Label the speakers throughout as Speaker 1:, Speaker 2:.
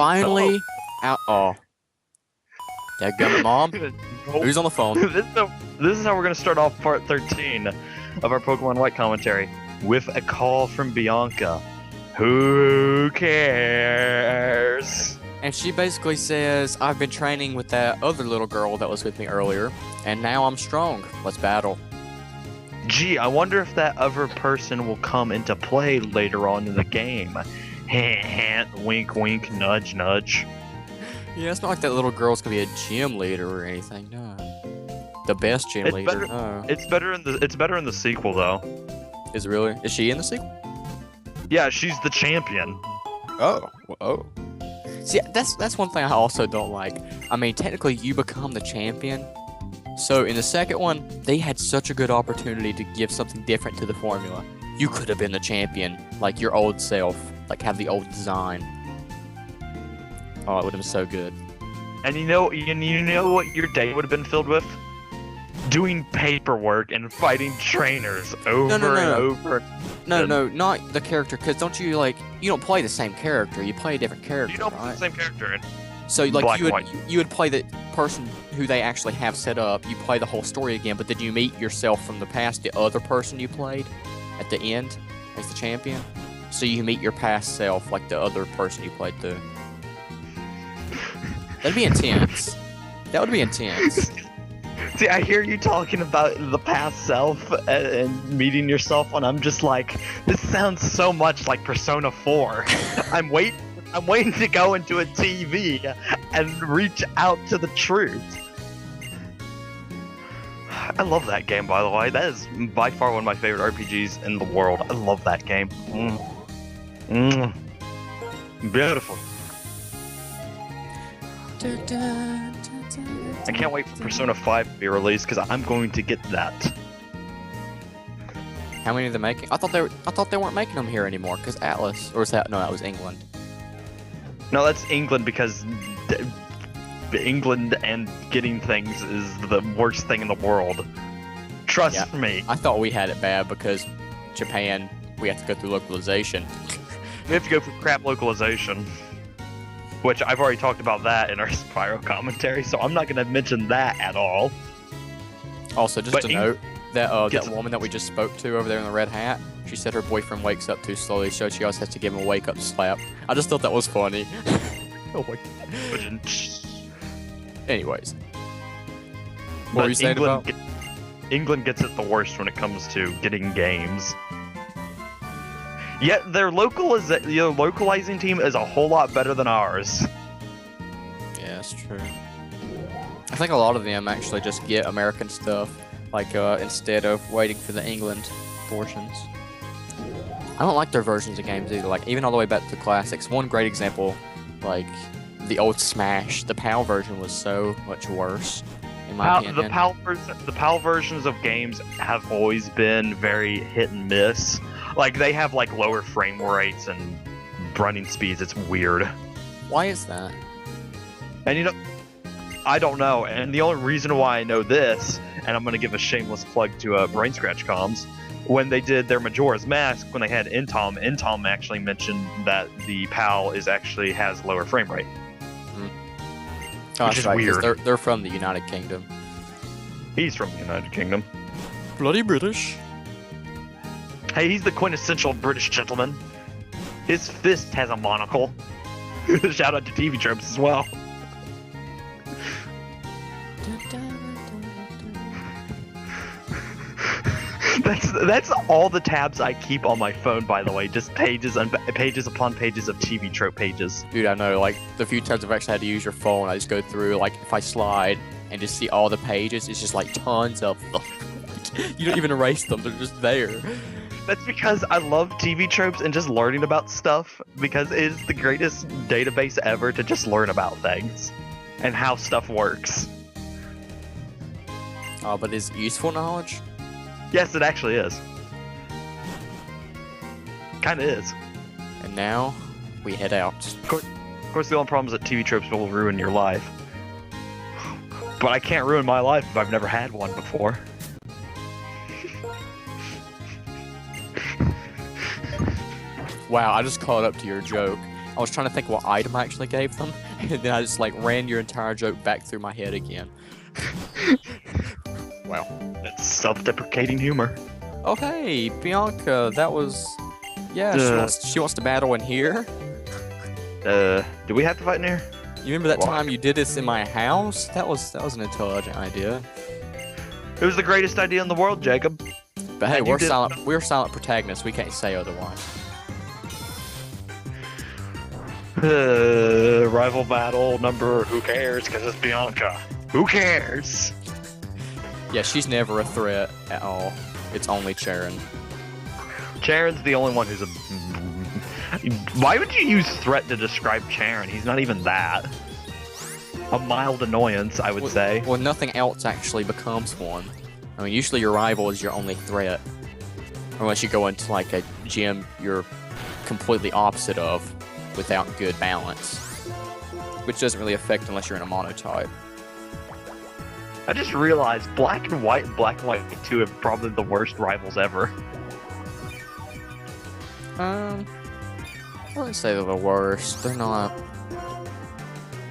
Speaker 1: finally out. Oh, dadgummit, Mom. Who's on the phone?
Speaker 2: This is how we're gonna start off part 13 of our Pokemon White commentary with a call from Bianca. Who cares?
Speaker 1: And she basically says, I've been training with that other little girl that was with me earlier, and now I'm strong. Let's battle.
Speaker 2: Gee, I wonder if that other person will come into play later on in the game. Hint, hint, wink, wink, nudge, nudge.
Speaker 1: Yeah, it's not like that little girl's gonna be a gym leader or anything, no. The best gym leader, no.
Speaker 2: It's better in the sequel though.
Speaker 1: Is it really? Is she in the sequel?
Speaker 2: Yeah, she's the champion.
Speaker 1: Oh. Oh. See, that's one thing I also don't like. I mean, technically, you become the champion. So, in the second one, they had such a good opportunity to give something different to the formula. You could have been the champion, like your old self, like have the old design. Oh, it would have been so good.
Speaker 2: And you know what your day would have been filled with? Doing paperwork and fighting trainers over and over.
Speaker 1: No, not the character, because don't you, like, you don't play the same character, you play a different character,
Speaker 2: You don't
Speaker 1: right?
Speaker 2: play the same character.
Speaker 1: So, like,
Speaker 2: Black
Speaker 1: you
Speaker 2: and
Speaker 1: would,
Speaker 2: white.
Speaker 1: you would play the person who they actually have set up, you play the whole story again, but then you meet yourself from the past, the other person you played, at the end, as the champion. So you meet your past self, like the other person you played through. That'd be intense. That would be intense.
Speaker 2: See, I hear you talking about the past self and meeting yourself, and I'm just like, this sounds so much like Persona 4. I'm waiting to go into a TV and reach out to the truth. I love that game, by the way. That is by far one of my favorite RPGs in the world. I love that game. Beautiful. I can't wait for Persona 5 to be released because I'm going to get that.
Speaker 1: How many are they making? I thought they weren't making them here anymore, because Atlas, or was that, no, that was England.
Speaker 2: No, that's England because England and getting things is the worst thing in the world. Trust me.
Speaker 1: I thought we had it bad because Japan, we have to go through localization.
Speaker 2: We have to go for crap localization. Which I've already talked about that in our Spyro commentary, so I'm not going to mention that at all.
Speaker 1: Also, just a note, that
Speaker 2: gets
Speaker 1: that woman that we just spoke to over there in the red hat, she said her boyfriend wakes up too slowly, so she always has to give him a wake-up slap. I just thought that was funny. Oh my god. Anyways. What were you saying about?
Speaker 2: England gets it the worst when it comes to getting games. Yet their localizing team is a whole lot better than ours.
Speaker 1: Yeah, that's true. I think a lot of them actually just get American stuff, like instead of waiting for the England portions. I don't like their versions of games either, like even all the way back to the classics. One great example, like the old Smash, the PAL version was so much worse, in my opinion.
Speaker 2: The PAL versions of games have always been very hit and miss. Like, they have, like, lower frame rates and running speeds. It's weird.
Speaker 1: Why is that?
Speaker 2: And, you know, I don't know. And the only reason why I know this, and I'm going to give a shameless plug to Brain Scratch Comms, when they did their Majora's Mask, when they had Intom actually mentioned that the PAL has lower frame rate.
Speaker 1: Oh,
Speaker 2: which is weird.
Speaker 1: They're from the United Kingdom.
Speaker 2: He's from the United Kingdom.
Speaker 1: Bloody British.
Speaker 2: Hey, he's the quintessential British gentleman. His fist has a monocle. Shout out to TV tropes as well. That's all the tabs I keep on my phone, by the way. Just pages and pages upon pages of TV trope pages.
Speaker 1: Dude, I know, like, the few times I've actually had to use your phone, I just go through, like, if I slide and just see all the pages, it's just, like, tons of them. You don't even erase them, they're just there.
Speaker 2: That's because I love TV tropes and just learning about stuff, because it is the greatest database ever to just learn about things and how stuff works.
Speaker 1: Oh, but is it useful knowledge?
Speaker 2: Yes, it actually is. Kinda is.
Speaker 1: And now, we head out.
Speaker 2: Of course, the only problem is that TV tropes will ruin your life. But I can't ruin my life if I've never had one before.
Speaker 1: Wow, I just caught up to your joke. I was trying to think what item I actually gave them, and then I just like ran your entire joke back through my head again. Wow.
Speaker 2: It's self-deprecating humor.
Speaker 1: Oh hey, Bianca, that was... Yeah, she wants to battle in here.
Speaker 2: Do we have to fight in here?
Speaker 1: You remember that time you did this in my house? That was an intelligent idea.
Speaker 2: It was the greatest idea in the world, Jacob.
Speaker 1: But hey, we're silent protagonists. We can't say otherwise.
Speaker 2: Rival battle number. Who cares? Because it's Bianca. Who cares?
Speaker 1: Yeah, she's never a threat at all. It's only Charon.
Speaker 2: Charon's the only one who's a... Why would you use threat to describe Charon? He's not even that. A mild annoyance, I would say.
Speaker 1: Well, nothing else actually becomes one. I mean, usually your rival is your only threat. Unless you go into like a gym you're completely opposite of without good balance. Which doesn't really affect unless you're in a monotype.
Speaker 2: I just realized Black and White 2 are probably the worst rivals ever.
Speaker 1: I wouldn't say they're the worst. They're not.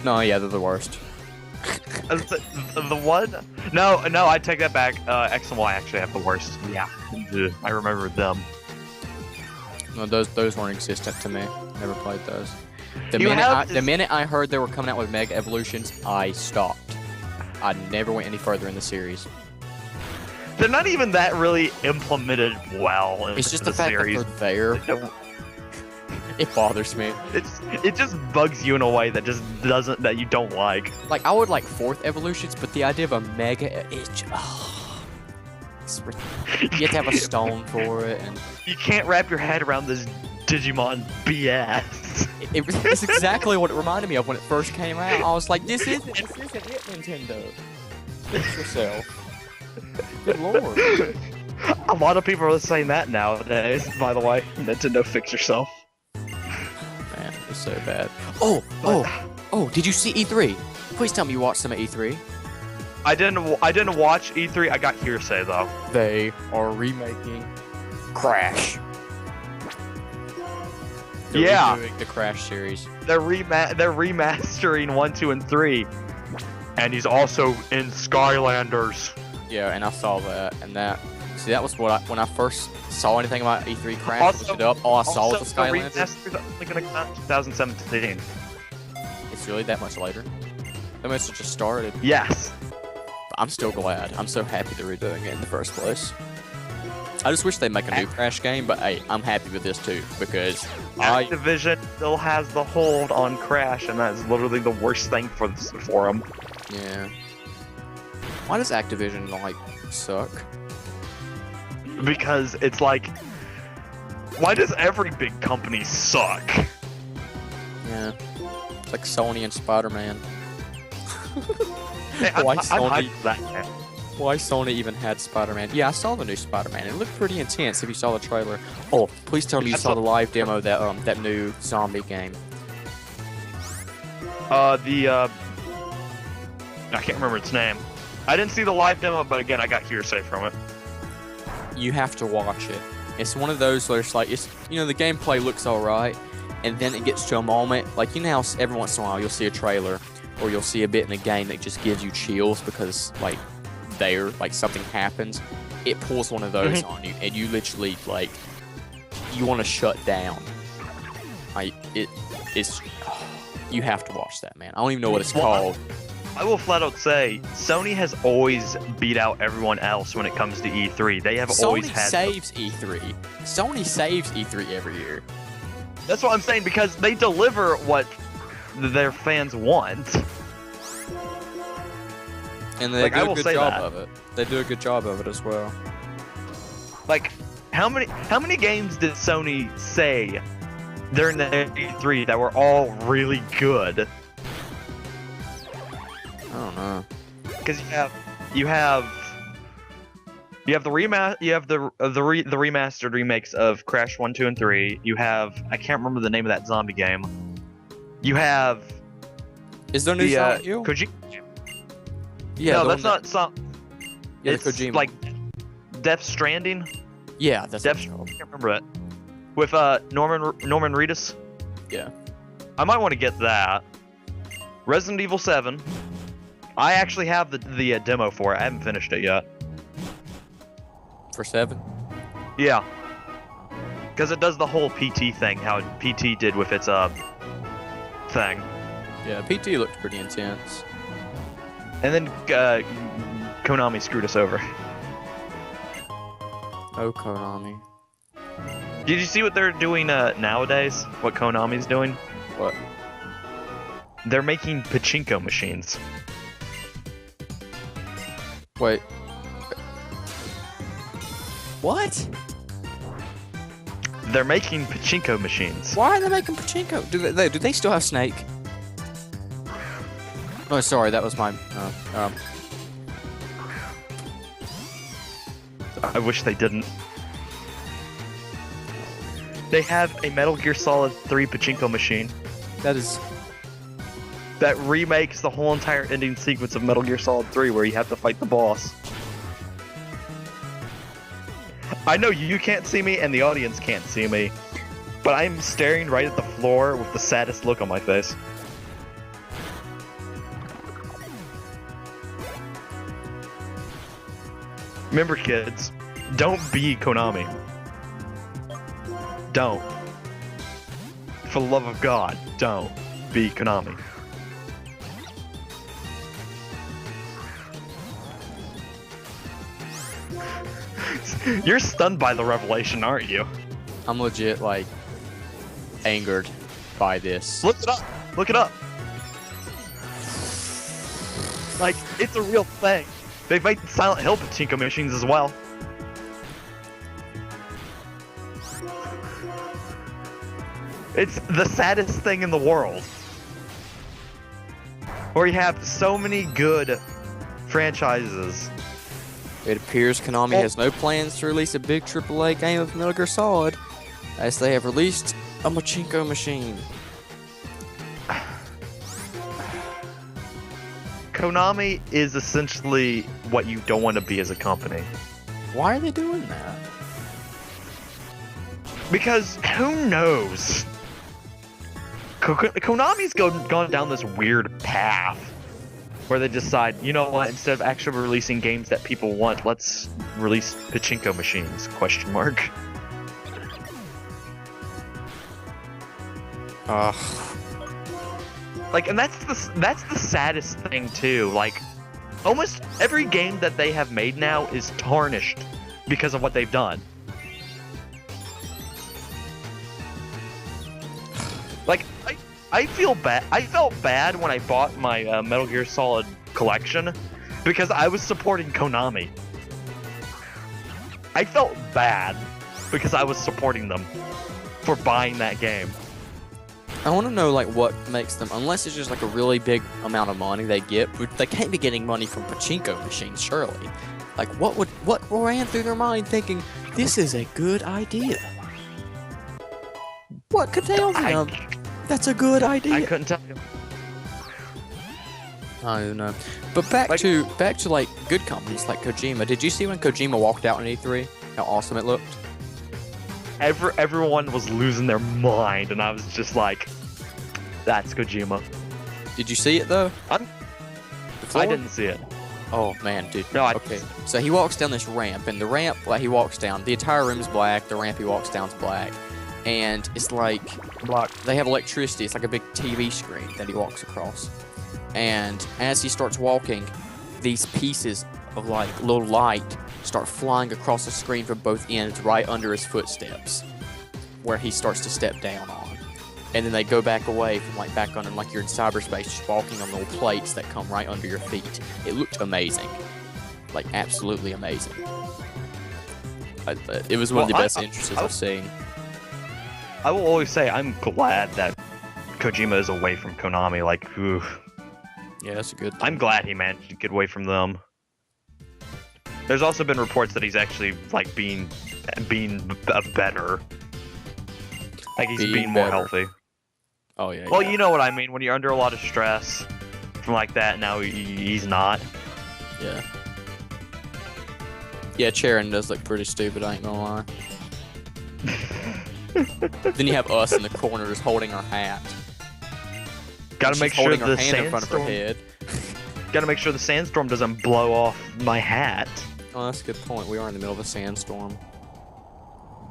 Speaker 1: No, yeah, they're the worst.
Speaker 2: the one? No, I take that back. X and Y actually have the worst. Yeah, I remember them.
Speaker 1: No, those weren't existent to me. Never played those. The minute I heard they were coming out with Mega Evolutions, I stopped. I never went any further in the series.
Speaker 2: They're not even that really implemented well in
Speaker 1: It's just
Speaker 2: the
Speaker 1: the fact
Speaker 2: series.
Speaker 1: that they're there. It bothers me.
Speaker 2: It just bugs you in a way that just doesn't, that you don't like.
Speaker 1: Like, I would like 4th evolutions, but the idea of a Mega, you have to have a stone for it, and
Speaker 2: you can't wrap your head around this Digimon BS.
Speaker 1: It's exactly what it reminded me of when it first came out. I was like, this isn't it, Nintendo. Fix yourself. Good lord.
Speaker 2: A lot of people are saying that nowadays, by the way. Nintendo, fix yourself.
Speaker 1: Man, it's so bad. Oh, did you see E3? Please tell me you watched some at E3.
Speaker 2: I didn't watch E3. I got hearsay though.
Speaker 1: They are remaking Crash. They're redoing the Crash series.
Speaker 2: They're remastering 1, 2, and 3. And he's also in Skylanders.
Speaker 1: Yeah, and I saw that, and that. See, that was what when I first saw anything about E3 Crash.
Speaker 2: Also,
Speaker 1: looked it up. All I saw was the
Speaker 2: Skylanders.
Speaker 1: Skylanders.
Speaker 2: The only gonna come out in 2017.
Speaker 1: It's really that much later. They must have just started.
Speaker 2: Yes.
Speaker 1: But I'm still glad. I'm so happy they're redoing it in the first place. I just wish they'd make a new Crash game, but hey, I'm happy with this too, because
Speaker 2: Activision still has the hold on Crash, and that's literally the worst thing for them.
Speaker 1: Yeah. Why does Activision, like, suck?
Speaker 2: Because it's like, why does every big company suck?
Speaker 1: Yeah. It's like Sony and Spider-Man.
Speaker 2: Hey,
Speaker 1: Why Sony even had Spider-Man? Yeah, I saw the new Spider-Man. It looked pretty intense if you saw the trailer. Oh, please tell me you saw the live demo that new zombie game.
Speaker 2: I can't remember its name. I didn't see the live demo, but again, I got hearsay from it.
Speaker 1: You have to watch it. It's one of those where it's like, the gameplay looks alright, and then it gets to a moment, like, you know how every once in a while you'll see a trailer, or you'll see a bit in the game that just gives you chills because, like, something happens. It pulls one of those on you, and you literally, like, you want to shut down. You have to watch that, man. I don't even know what it's called.
Speaker 2: I will flat out say, Sony has always beat out everyone else when it comes to E3. They have always had...
Speaker 1: E3. Sony saves E3 every year.
Speaker 2: That's what I'm saying, because they deliver what their fans want.
Speaker 1: And they do a good job of it. They do a good job of it as well.
Speaker 2: Like, how many games did Sony say during the E3 that were all really good?
Speaker 1: I don't know.
Speaker 2: Because you have the remastered remakes of Crash 1, 2, and 3. You have, I can't remember the name of that zombie game. You have
Speaker 1: Is there a new Silent Hill?
Speaker 2: Kojima.
Speaker 1: Yeah,
Speaker 2: no, that's not some.
Speaker 1: Yeah,
Speaker 2: it's
Speaker 1: Kojima.
Speaker 2: like Death Stranding.
Speaker 1: Yeah, that's
Speaker 2: I can't remember it. With Norman Reedus.
Speaker 1: Yeah.
Speaker 2: I might want to get that. Resident Evil 7. I actually have the demo for it. I haven't finished it yet.
Speaker 1: For 7?
Speaker 2: Yeah. Because it does the whole PT thing, how PT did with its thing.
Speaker 1: Yeah, PT looked pretty intense.
Speaker 2: And then Konami screwed us over.
Speaker 1: Oh, Konami.
Speaker 2: Did you see what they're doing nowadays? What Konami's doing?
Speaker 1: What?
Speaker 2: They're making pachinko machines.
Speaker 1: Wait. What?
Speaker 2: They're making pachinko machines.
Speaker 1: Why are they making pachinko? Do they still have Snake? Oh, sorry, that was my.
Speaker 2: I wish they didn't. They have a Metal Gear Solid 3 pachinko machine
Speaker 1: That is.
Speaker 2: that remakes the whole entire ending sequence of Metal Gear Solid 3 where you have to fight the boss. I know you can't see me and the audience can't see me, but I'm staring right at the floor with the saddest look on my face. Remember, kids, don't be Konami. Don't. For the love of God, don't be Konami. You're stunned by the revelation, aren't you?
Speaker 1: I'm legit, like, angered by this.
Speaker 2: Look it up. Look it up. Like, it's a real thing. They've made Silent Hill pachinko machines as well. It's the saddest thing in the world. Where you have so many good franchises.
Speaker 1: It appears Konami has no plans to release a big AAA game of Metal Gear Solid, as they have released a pachinko machine.
Speaker 2: Konami is essentially what you don't want to be as a company.
Speaker 1: Why are they doing that?
Speaker 2: Because who knows? Konami's gone down this weird path where they decide, you know what, instead of actually releasing games that people want, let's release pachinko machines, question mark. Like, and that's the saddest thing too. Like, almost every game that they have made now is tarnished because of what they've done. Like, I feel bad. I felt bad when I bought my Metal Gear Solid collection because I was supporting Konami. I felt bad because I was supporting them for buying that game.
Speaker 1: I want to know, like, what makes them, unless it's just like a really big amount of money they get, but they can't be getting money from pachinko machines, surely. Like, what ran through their mind thinking, this is a good idea? What could tell them that's a good idea?
Speaker 2: I couldn't tell you.
Speaker 1: I don't know. But back to like good companies like Kojima. Did you see when Kojima walked out in E3? How awesome it looked.
Speaker 2: Everyone was losing their mind, and I was just like, "That's Kojima."
Speaker 1: Did you see it though?
Speaker 2: I didn't see it.
Speaker 1: Oh man, dude.
Speaker 2: No,
Speaker 1: okay. So he walks down this ramp, and the ramp like he walks down, the entire room is black. The ramp he walks down is black, and it's like they have electricity. It's like a big TV screen that he walks across. And as he starts walking, these pieces of like little light start flying across the screen from both ends right under his footsteps, where he starts to step down on. And then they go back away from like back under, like you're in cyberspace, just walking on little plates that come right under your feet. It looked amazing, like absolutely amazing. It was one of the best entrances I've seen.
Speaker 2: I will always say I'm glad that Kojima is away from Konami. Like, ooh.
Speaker 1: Yeah, that's a good thing.
Speaker 2: I'm glad he managed to get away from them. There's also been reports that he's actually like being better. Like he's being more healthy.
Speaker 1: Oh yeah.
Speaker 2: Well, you know what I mean. When you're under a lot of stress from like that, now he's not.
Speaker 1: Yeah. Yeah, Charon does look pretty stupid. I ain't gonna lie. Then you have us in the corner just holding our hat.
Speaker 2: Gotta
Speaker 1: She's
Speaker 2: make sure
Speaker 1: holding her
Speaker 2: the
Speaker 1: hand in front of her
Speaker 2: sandstorm.
Speaker 1: head.
Speaker 2: Gotta make sure the sandstorm doesn't blow off my hat.
Speaker 1: Oh, that's a good point. We are in the middle of a sandstorm.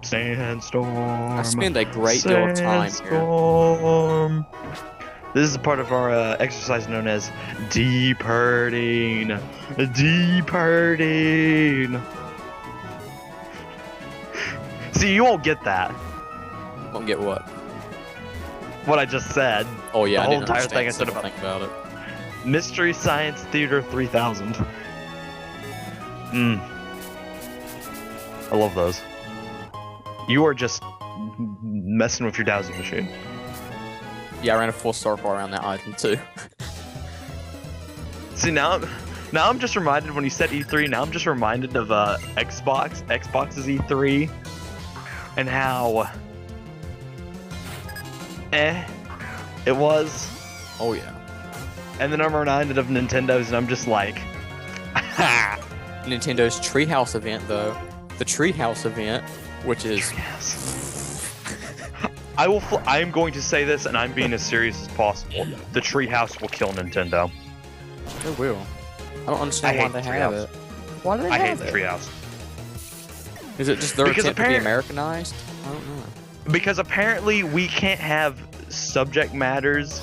Speaker 2: Sandstorm.
Speaker 1: I spend a great deal of time here.
Speaker 2: Sandstorm. This is a part of our exercise known as deep hurting. Deep hurting. See, you won't get that.
Speaker 1: Won't get what?
Speaker 2: What I just said.
Speaker 1: Oh yeah,
Speaker 2: The
Speaker 1: I
Speaker 2: whole
Speaker 1: didn't
Speaker 2: entire
Speaker 1: understand
Speaker 2: thing I
Speaker 1: a
Speaker 2: said
Speaker 1: single
Speaker 2: about
Speaker 1: thing about it.
Speaker 2: Mystery Science Theater 3000. I love those. You are just messing with your dowsing machine.
Speaker 1: Yeah, I ran a full circle around that item too.
Speaker 2: See, now I'm just reminded when you said E3. Now I'm just reminded of Xbox. Xbox's E3, and how it was.
Speaker 1: Oh yeah.
Speaker 2: And then I'm reminded of Nintendo's, and I'm just like, ha!
Speaker 1: Nintendo's Treehouse event though. The Treehouse event, which is
Speaker 2: I am going to say this, and I'm being as serious as possible. The Treehouse will kill Nintendo.
Speaker 1: it will. I don't understand
Speaker 2: I
Speaker 1: why
Speaker 2: hate
Speaker 1: they
Speaker 2: the
Speaker 1: have
Speaker 2: Treehouse.
Speaker 1: it. Why do they
Speaker 2: I hate
Speaker 1: have
Speaker 2: the
Speaker 1: it?
Speaker 2: Treehouse.
Speaker 1: Is it just their
Speaker 2: Because
Speaker 1: attempt to be Americanized? I don't know.
Speaker 2: Because apparently we can't have subject matters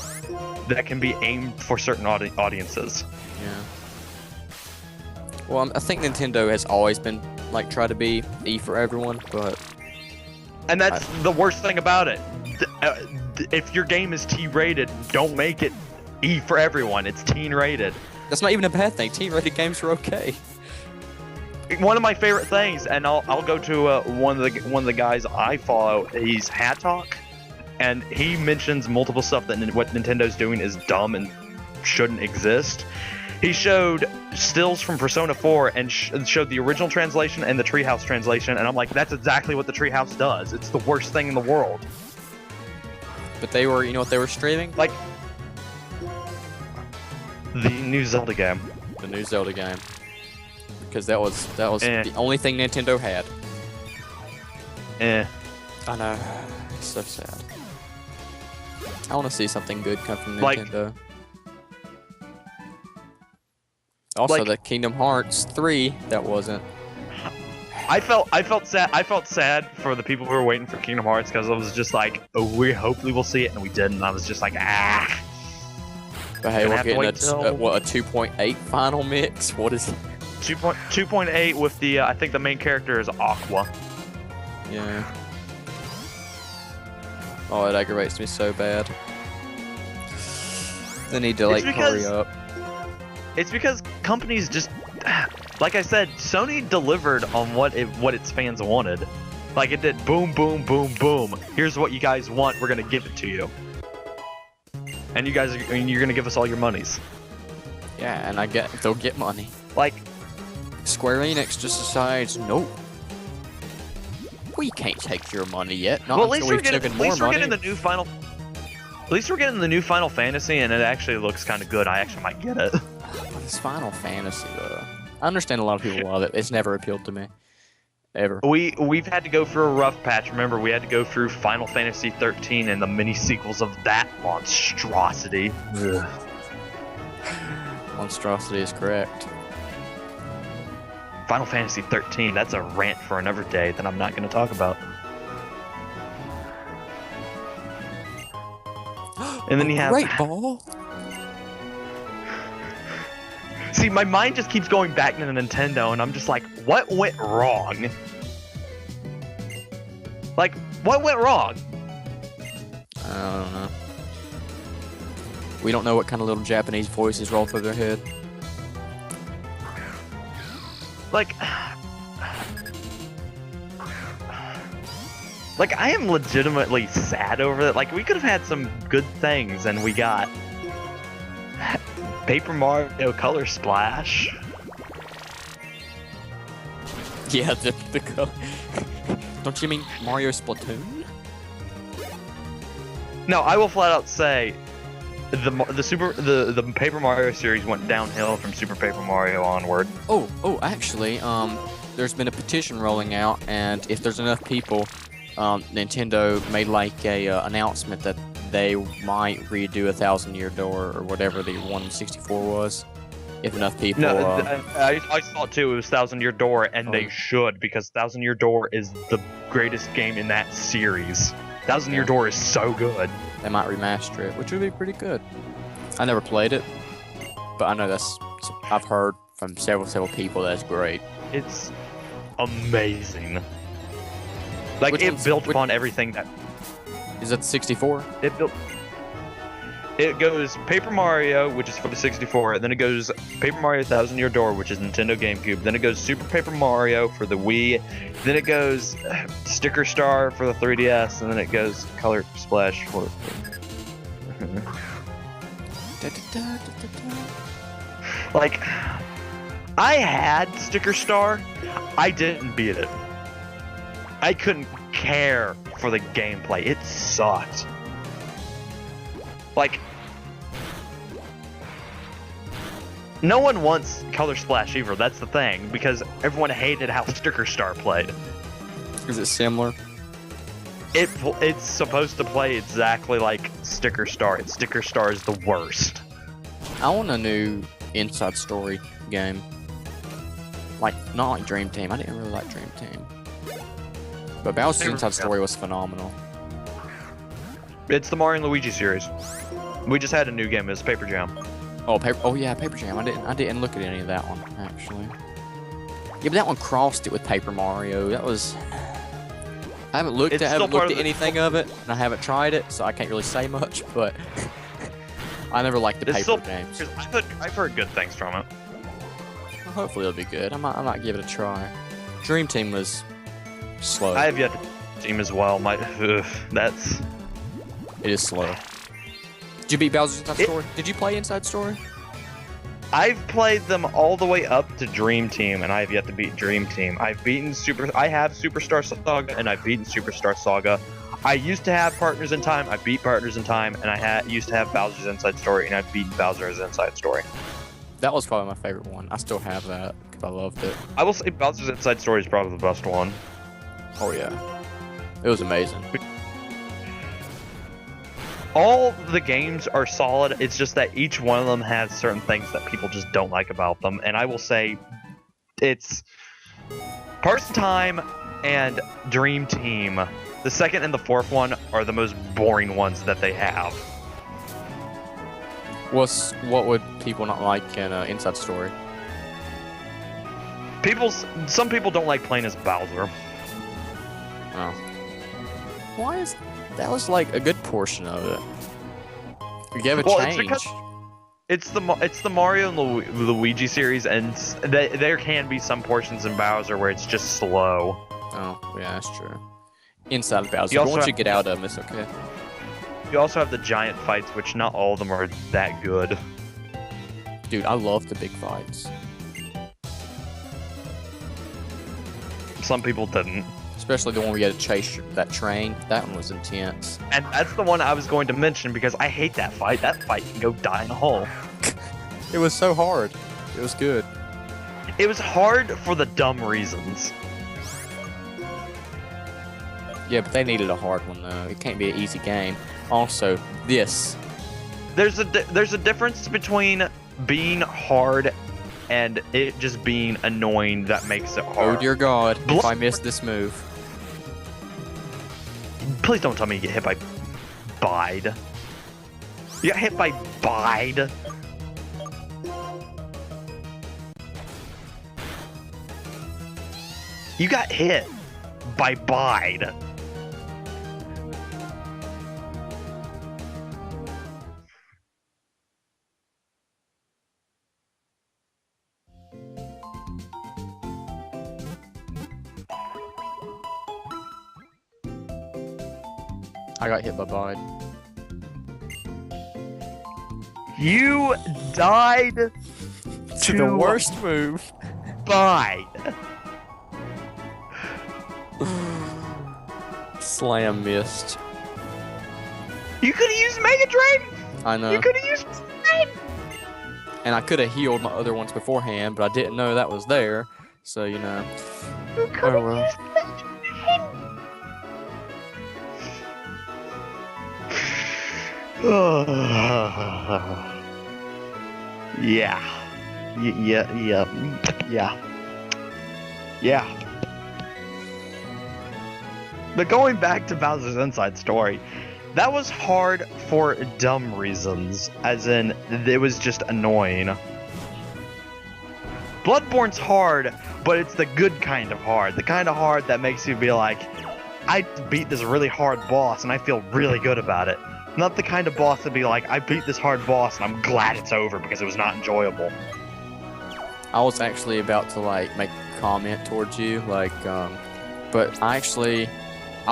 Speaker 2: that can be aimed for certain audiences.
Speaker 1: Yeah. Well, I think Nintendo has always been like try to be E for everyone, but
Speaker 2: And that's the worst thing about it. If your game is T-rated, don't make it E for everyone. It's teen rated.
Speaker 1: that's not even a bad thing. Teen-rated games are okay.
Speaker 2: One of my favorite things, and I'll go to one of the guys I follow. He's Hat Talk, and he mentions multiple stuff that what Nintendo's doing is dumb and shouldn't exist. He showed stills from Persona 4 and showed the original translation and the Treehouse translation, and I'm like, that's exactly what the Treehouse does. It's the worst thing in the world.
Speaker 1: But they were, you know what they were streaming?
Speaker 2: Like the new Zelda game.
Speaker 1: The new Zelda game. Because that was the only thing Nintendo had. I know. It's so sad. I want to see something good come from Nintendo. Also,
Speaker 2: like-
Speaker 1: the Kingdom Hearts 3, that wasn't.
Speaker 2: I felt sad. I felt sad for the people who were waiting for Kingdom Hearts because I was just like, oh, we hopefully we'll see it, and we didn't. I was just like, ah.
Speaker 1: But hey, we're getting a
Speaker 2: 2.8
Speaker 1: 2.8 final mix. What is it?
Speaker 2: 2.8 with the I think the main character is Aqua.
Speaker 1: Yeah. Oh, it aggravates me so bad. They need to like hurry up.
Speaker 2: It's because companies just, like I said, Sony delivered on what its fans wanted. Like it did, boom, boom, boom, boom. Here's what you guys want. We're gonna give it to you. And you guys, you're gonna give us all your monies.
Speaker 1: Yeah, and they'll get money.
Speaker 2: Like
Speaker 1: Square Enix just decides, nope. We can't take your money yet. Not
Speaker 2: well,
Speaker 1: until we've taken more money.
Speaker 2: At least we're getting the new Final Fantasy, and it actually looks kind of good. I actually might get it.
Speaker 1: But it's Final Fantasy, though. I understand a lot of people love it. It's never appealed to me. Ever.
Speaker 2: We've had to go through a rough patch. Remember, we had to go through Final Fantasy 13 and the mini sequels of that monstrosity. Ugh.
Speaker 1: Monstrosity is correct.
Speaker 2: Final Fantasy 13, that's a rant for another day that I'm not going to talk about. And then you have...
Speaker 1: Great ball!
Speaker 2: See, my mind just keeps going back to the Nintendo, and I'm just like, what went wrong? Like, what went wrong?
Speaker 1: I don't know. We don't know what kind of little Japanese voices roll through their head.
Speaker 2: Like, I am legitimately sad over it. Like, we could have had some good things, and we got Paper Mario Color Splash.
Speaker 1: Yeah, the don't you mean Mario Splatoon?
Speaker 2: No, I will flat out say the Paper Mario series went downhill from Super Paper Mario onward.
Speaker 1: Oh, actually, there's been a petition rolling out, and if there's enough people, Nintendo made like a announcement that they might redo 1,000-Year Door or whatever the 164 was. If enough people.
Speaker 2: No, I saw it too. It was 1,000-Year Door, and they should, because 1,000-Year Door is the greatest game in that series. 1,000-Year Door is so good.
Speaker 1: They might remaster it, which would be pretty good. I never played it, but I know I've heard from several people that's great.
Speaker 2: It's amazing. Like, it built upon everything that.
Speaker 1: Is that the 64?
Speaker 2: It goes Paper Mario, which is for the 64, and then it goes Paper Mario 1,000-Year Door, which is Nintendo GameCube. Then it goes Super Paper Mario for the Wii. Then it goes Sticker Star for the 3DS, and then it goes Color Splash for. Like, I had Sticker Star. I didn't beat it. I couldn't care for the gameplay. It sucked. Like, no one wants Color Splash either, that's the thing, because everyone hated how Sticker Star played.
Speaker 1: Is it similar?
Speaker 2: It's supposed to play exactly like Sticker Star, and Sticker Star is the worst.
Speaker 1: I want a new Inside Story game. Like, not like Dream Team. I didn't really like Dream Team. But Bowser's Inside Story was phenomenal.
Speaker 2: It's the Mario and Luigi series. We just had a new game. It's Paper Jam.
Speaker 1: Oh yeah, Paper Jam. I didn't look at any of that one actually. Yeah, but that one crossed it with Paper Mario. That was. I haven't looked at anything of it, and I haven't tried it, so I can't really say much. But I never liked the paper games.
Speaker 2: I've heard good things from it.
Speaker 1: Well, hopefully it'll be good. I might give it a try. Dream Team was slow.
Speaker 2: I have yet to team as well. That's.
Speaker 1: It is slow. Did you beat Bowser's Inside Story? Did you play Inside Story?
Speaker 2: I've played them all the way up to Dream Team, and I have yet to beat Dream Team. I have Superstar Saga, and I've beaten Superstar Saga. I used to have Partners in Time. I beat Partners in Time, and I used to have Bowser's Inside Story, and I've beaten Bowser's Inside Story.
Speaker 1: That was probably my favorite one. I still have that because I loved it.
Speaker 2: I will say Bowser's Inside Story is probably the best one.
Speaker 1: Oh yeah, it was amazing.
Speaker 2: All the games are solid, it's just that each one of them has certain things that people just don't like about them, and I will say it's Partners in Time and Dream Team. The second and the fourth one are the most boring ones that they have.
Speaker 1: What would people not like in Inside Story?
Speaker 2: Some people don't like playing as Bowser.
Speaker 1: Oh. Why is... That was like a good portion of it. You gave a change.
Speaker 2: It's the Mario and Luigi series, and there can be some portions in Bowser where it's just slow.
Speaker 1: Oh, yeah, that's true. Inside of Bowser, but once you get out of them, it's okay.
Speaker 2: You also have the giant fights, which not all of them are that good.
Speaker 1: Dude, I love the big fights.
Speaker 2: Some people didn't.
Speaker 1: Especially the one where you had to chase that train. That one was intense.
Speaker 2: And that's the one I was going to mention because I hate that fight. That fight can go die in a hole.
Speaker 1: It was so hard. It was good.
Speaker 2: It was hard for the dumb reasons.
Speaker 1: Yeah, but they needed a hard one though. It can't be an easy game. Also, there's
Speaker 2: a difference between being hard and it just being annoying that makes it hard.
Speaker 1: Oh dear God! If I miss this move.
Speaker 2: Please don't tell me you get hit by Bide. You got hit by Bide? You got hit by Bide.
Speaker 1: I got hit by Bide.
Speaker 2: You died
Speaker 1: to the worst move.
Speaker 2: Bide.
Speaker 1: Slam missed.
Speaker 2: You could have used Mega Drain.
Speaker 1: I know.
Speaker 2: You could have used Drain.
Speaker 1: And I could have healed my other ones beforehand, but I didn't know that was there. So you know.
Speaker 2: You could have used Mega Drain. Yeah. Yeah. But going back to Bowser's Inside Story, that was hard for dumb reasons, as in, it was just annoying. Bloodborne's hard, but it's the good kind of hard. The kind of hard that makes you be like, I beat this really hard boss and I feel really good about it. Not the kind of boss to be like, I beat this hard boss and I'm glad it's over because it was not enjoyable.
Speaker 1: I was actually about to like make a comment towards you, like, but I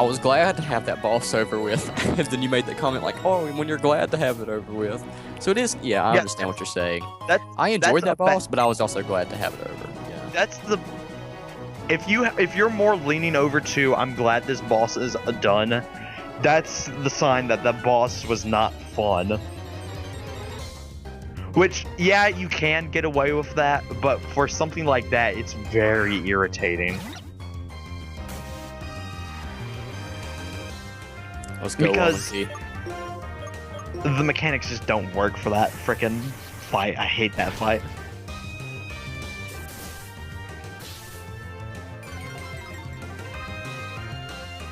Speaker 1: was glad to have that boss over with. And then you made the comment like, oh, when you're glad to have it over with. So it is, yeah, I understand what you're saying. I enjoyed that boss, but I was also glad to have it over. Yeah.
Speaker 2: That's the... If you're more leaning over to, I'm glad this boss is done, that's the sign that the boss was not fun. Which, yeah, you can get away with that, but for something like that, it's very irritating.
Speaker 1: Let's go.
Speaker 2: Because the mechanics just don't work for that frickin' fight. I hate that fight.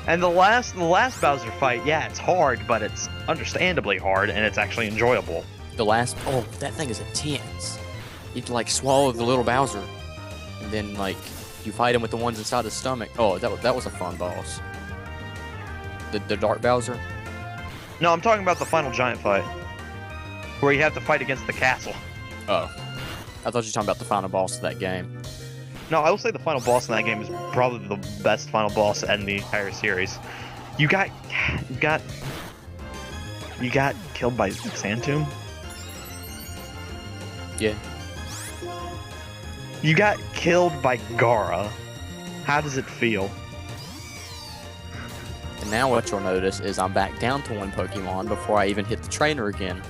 Speaker 2: And the last Bowser fight, yeah, it's hard, but it's understandably hard, and it's actually enjoyable.
Speaker 1: Oh, that thing is intense. You have to like swallow the little Bowser, and then like you fight him with the ones inside his stomach. Oh, that was a fun boss. The Dark Bowser?
Speaker 2: No, I'm talking about the final giant fight, where you have to fight against the castle.
Speaker 1: Oh, I thought you were talking about the final boss of that game.
Speaker 2: No, I will say the final boss in that game is probably the best final boss in the entire series. You got killed by Sand Tomb?
Speaker 1: Yeah.
Speaker 2: You got killed by Gara. How does it feel?
Speaker 1: And now what you'll notice is I'm back down to one Pokemon before I even hit the trainer again.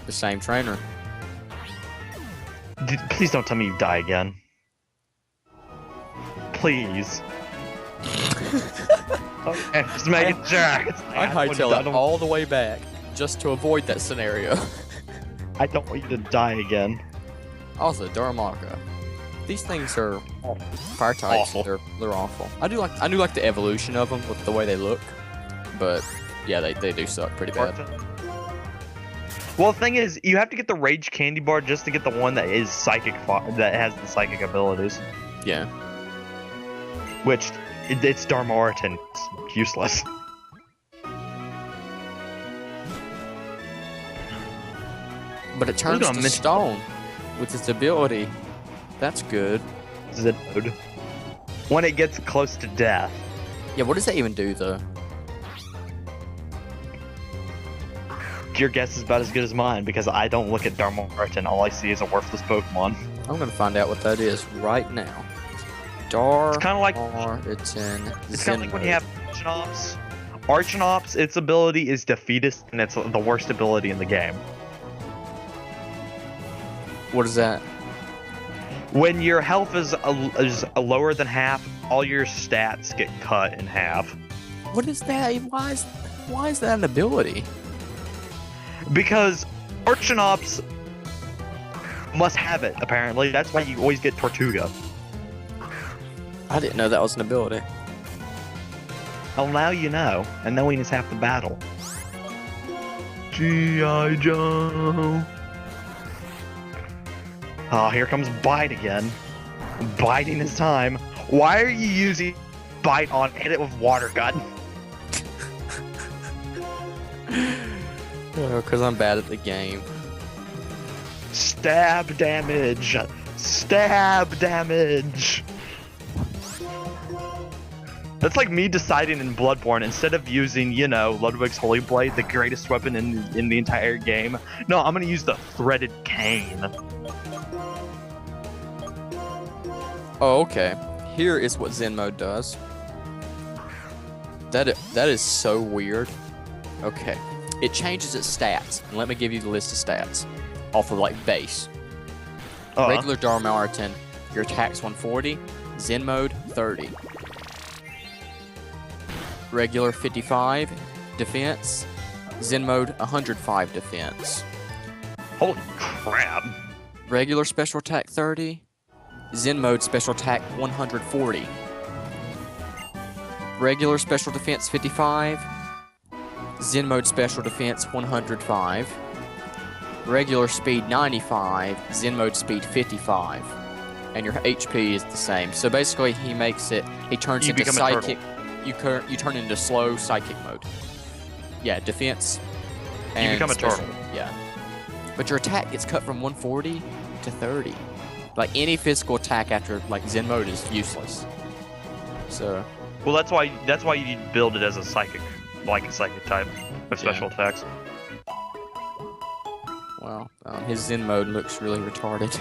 Speaker 1: The same trainer.
Speaker 2: Please don't tell me you die again. Please. Okay, just making sure.
Speaker 1: I hightail it all the way back just to avoid that scenario.
Speaker 2: I don't want you to die again.
Speaker 1: Also, Darumaka. These things are fire types. Awful. They're awful. I do like the evolution of them with the way they look, but yeah, they do suck pretty bad.
Speaker 2: Well, the thing is, you have to get the Rage Candy Bar just to get the one that is psychic, that has the psychic abilities.
Speaker 1: Yeah.
Speaker 2: Which, it's Darmanitan. It's useless.
Speaker 1: But it turns to stone with its ability. That's good.
Speaker 2: Zinode. When it gets close to death.
Speaker 1: Yeah, what does that even do, though?
Speaker 2: Your guess is about as good as mine, because I don't look at Darmanitan. All I see is a worthless Pokemon.
Speaker 1: I'm gonna find out what that is right now. It's
Speaker 2: kind of like
Speaker 1: it's
Speaker 2: kind of like when you have Archinops. Archinops, its ability is Defeatist, and it's the worst ability in the game.
Speaker 1: What is that?
Speaker 2: When your health is lower than half, all your stats get cut in half.
Speaker 1: What is that? Why is that an ability?
Speaker 2: Because Archinops must have it, apparently. That's why you always get Tortuga.
Speaker 1: I didn't know that was an ability.
Speaker 2: Well, now you know, and knowing is half the battle. G.I. Joe. Oh, here comes Bite again. Biting his time. Why are you using Bite on hit it with Water Gun?
Speaker 1: Because I'm bad at the game.
Speaker 2: Stab damage. Stab damage. That's like me deciding in Bloodborne, instead of using, you know, Ludwig's Holy Blade, the greatest weapon in the entire game, no, I'm going to use the Threaded Cane.
Speaker 1: Oh, okay. Here is what Zen mode does. That is so weird. Okay. It changes its stats. And let me give you the list of stats. Off of, like, base. Regular Darmanitan, your attack's 140. Zen mode, 30. Regular 55. Defense, Zen mode 105 defense.
Speaker 2: Holy crap.
Speaker 1: Regular special attack 30. Zen mode special attack 140. Regular special defense 55. Zen mode special defense 105. Regular speed 95. Zen mode speed 55. And your HP is the same. So basically, he makes it. He turns
Speaker 2: You
Speaker 1: into
Speaker 2: become a
Speaker 1: psychic. You turn into slow psychic mode. Yeah, defense. And
Speaker 2: You become a
Speaker 1: special-
Speaker 2: turtle.
Speaker 1: Yeah. But your attack gets cut from 140 to 30. Like any physical attack after like Zen mode is useless. So
Speaker 2: Well, that's why you build it as a psychic, like a psychic type with special attacks.
Speaker 1: well, his Zen mode looks really retarded.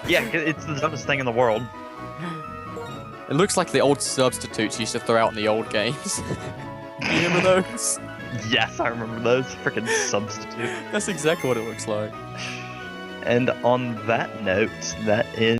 Speaker 2: Yeah, 'cause it's the dumbest thing in the world.
Speaker 1: It looks like the old substitutes used to throw out in the old games. You remember those?
Speaker 2: Yes, I remember those. Freaking substitute.
Speaker 1: That's exactly what it looks like.
Speaker 2: And on that note, that is